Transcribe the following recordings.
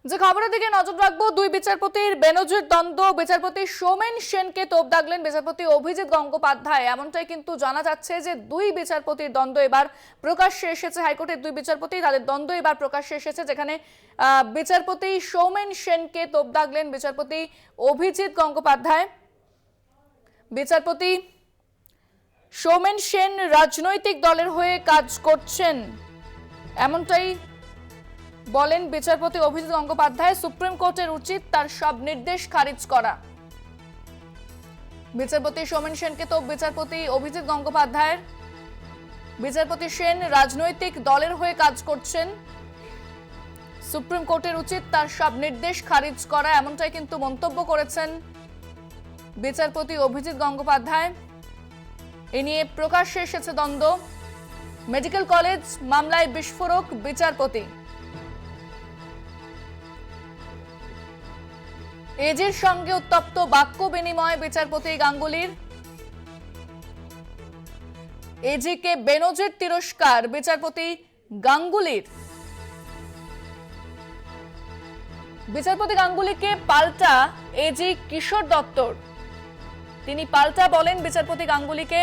যে খবরের দিকে নজর রাখবো, দুই বিচারপতির বেনজির দ্বন্দ্ব। বিচারপতি সৌমেন সেনকে তোপ দাগলেন বিচারপতি অভিজিৎ গঙ্গোপাধ্যায়। এমনটাই কিন্তু জানা যাচ্ছে যে দুই বিচারপতির দ্বন্দ্ব এবার প্রকাশ্যে এসেছে। হাইকোর্টের দুই বিচারপতি, তাদের দ্বন্দ্ব এবার প্রকাশ্যে এসেছে, যেখানে বিচারপতি সৌমেন সেনকে তোপ দাগলেন বিচারপতি অভিজিৎ গঙ্গোপাধ্যায়। বিচারপতি সৌমেন সেন রাজনৈতিক দলের হয়ে কাজ করছেন, এমনটাই বলেন বিচারপতি অভিজিৎ গঙ্গোপাধ্যায়। সুপ্রিম কোর্টের উচিত তার সব নির্দেশ খারিজ করা। বিচারপতি সৌমেন সেনকে তো বিচারপতি অভিজিৎ গঙ্গোপাধ্যায়ের। বিচারপতি সেন রাজনৈতিক দলের হয়ে কাজ করছেন, সুপ্রিম কোর্টের উচিত তার সব নির্দেশ খারিজ করা, এমনটাই কিন্তু মন্তব্য করেছেন বিচারপতি অভিজিৎ গঙ্গোপাধ্যায়। এ নিয়ে প্রকাশ্যে এসেছে দ্বন্দ্ব। মেডিকেল কলেজ মামলায় বিস্ফোরক বিচারপতি। এজির সঙ্গে উত্তপ্ত বাক্য বিনিময় বিচারপতি গাঙ্গুলির। এজিকে বেনজির তিরস্কার বিচারপতি গাঙ্গুলির। বিচারপতি গাঙ্গুলিকে পাল্টা এজি কিশোর দত্তর। তিনি পাল্টা বলেন বিচারপতি গাঙ্গুলিকে।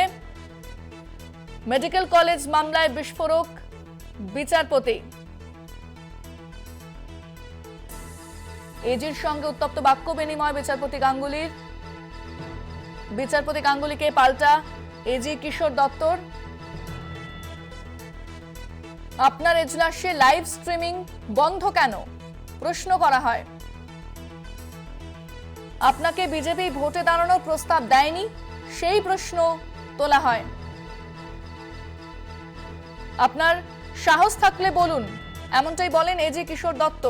মেডিকেল কলেজ মামলায় বিস্ফোরক বিচারপতি। এজির সঙ্গে উত্তপ্ত বাক্য বিনিময় বিচারপতি গাঙ্গুলির। বিচারপতি গাঙ্গুলিকে পাল্টা এজি কিশোর দত্তর। আপনার এজলাসে লাইভ স্ট্রিমিং বন্ধ কেন প্রশ্ন করা হয়। আপনাকে বিজেপি ভোটে দাঁড়ানোর প্রস্তাব দেয়নি, সেই প্রশ্ন তোলা হয়। আপনার সাহস থাকলে বলুন, এমনটাই বলেন এজি কিশোর দত্ত।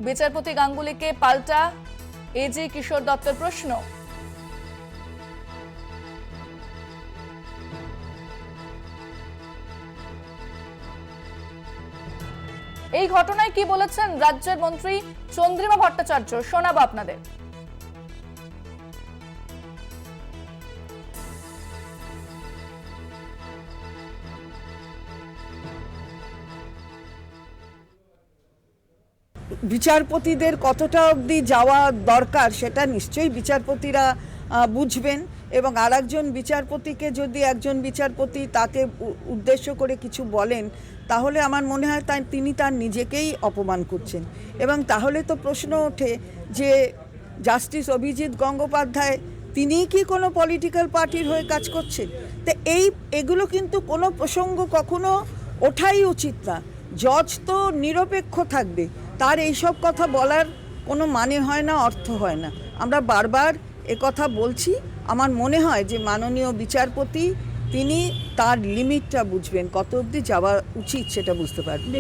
বিচারপতি গাঙ্গুলিকে পাল্টা এজি কিশোর দত্তের প্রশ্ন। এই ঘটনায় কি বলেছেন রাজ্যের মন্ত্রী চন্দ্রিমা ভট্টাচার্য, শোনাবো আপনাদের। বিচারপতিদের কতটা অবধি যাওয়া দরকার সেটা নিশ্চয়ই বিচারপতিরা বুঝবেন, এবং আরেকজন বিচারপতিকে যদি একজন বিচারপতি তাকে উদ্দেশ্য করে কিছু বলেন, তাহলে আমার মনে হয় তিনি তার নিজেকেই অপমান করছেন। এবং তাহলে তো প্রশ্ন ওঠে যে জাস্টিস অভিজিৎ গঙ্গোপাধ্যায় তিনিই কি কোনো পলিটিক্যাল পার্টির হয়ে কাজ করছেন? তো এগুলো কিন্তু কোনো প্রসঙ্গ কখনো ওঠাই উচিত না। জজ তো নিরপেক্ষ থাকবে, তার এইসব কথা বলার কোনো মানে হয় না, অর্থ হয় না। আমরা বারবার কথা বলছি। আমার মনে হয় যে মাননীয় বিচারপতি তিনি তার লিমিটটা বুঝবেন, কত অবধি যাওয়া উচিত সেটা বুঝতে পারবেন।